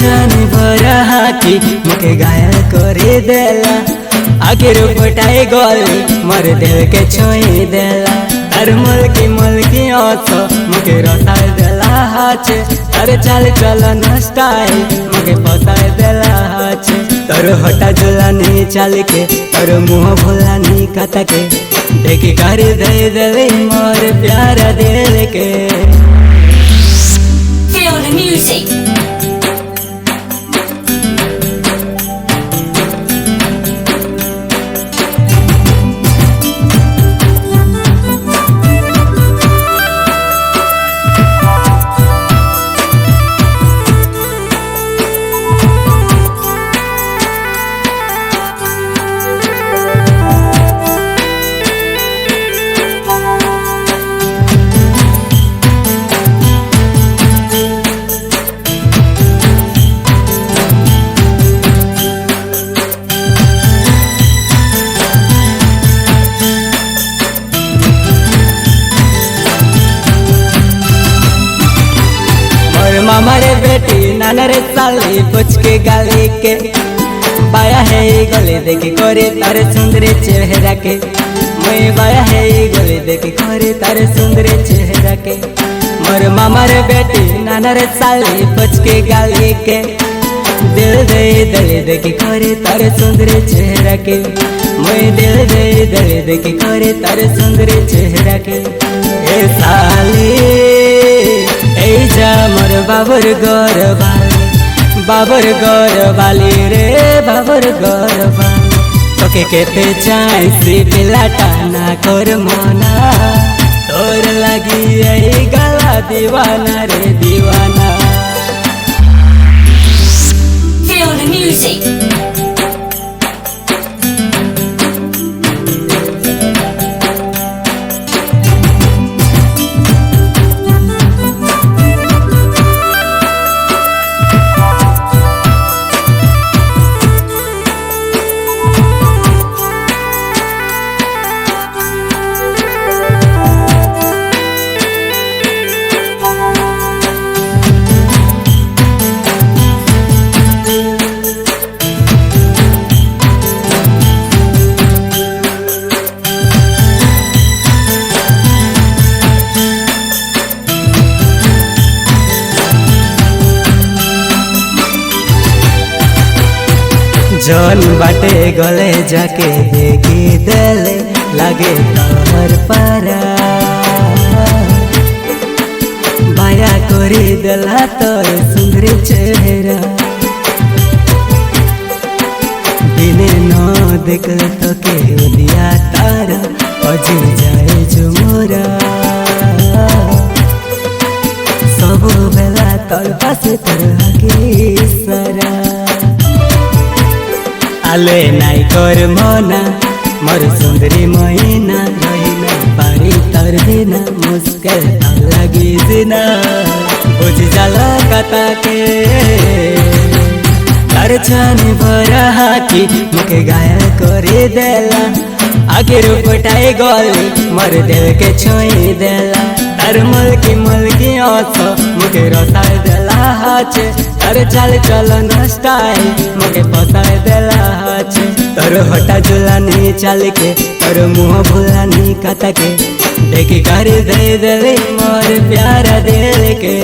छानी भरा हाकी मुके घायल करे देला आगे रुपटाई गली मोर दिल के छोई देला तार मुल्की आसो मुके रसाय देला हाचे तार चाल चलन स्टाइल मुके फसाय देला हाचे तोर हटा झुलानी चाल के तोर मुँह भुलानी कथा के देखी कर दे देले मोर प्यारा दिल के। Feel the music. मामा रे बेटी नाना रे साली पूछ के गाली के बाया है गले देखे करे तारे सुंदर चेहरा के मैं बाया है गले देखे करे तारे सुंदर चेहरा के मोर मामा रे बेटी नाना रे साली पूछ के गाली के दिल दे दले देखे करे तारे सुंदर चेहरा के मैं दिल दे दले देखे करे तारे सुंदर चेहरा के ए साली ए जा मोर बाबर गौर वाली रे बाबर गौर वाली तोके केते चाइसी पिलाटा ना कर मना तोर लगी यही गला दीवाना रे दीवाना। Feel the music. जौन बाटे गले जाके देखी दले लागे तोहर पारा बाया करी दला तोर सुंदर चेहरा दिने न देखल तो के दिया तारा अजी जाए झुमरा सब बेला तोर पासे तोर आगे सारा आले नाई कर मना मोर सुंदरी मैना रहीना पारी तर देना मुश्किल लगी देना बुझ जाला कथा के तार छानी भरा हाकी मुके घायल करे देला आगे रुपटाई गली मोर दिल के छोई देला तार मुल्की आसो मुके रसाय देला हाचे तार चाल चलन स्टाइल मुके फसाय देला हाचे तोर हटा झुलानी चाल के तोर मुँह भुलानी कथा के देखी कर दे देले मोर प्यारा दिल के।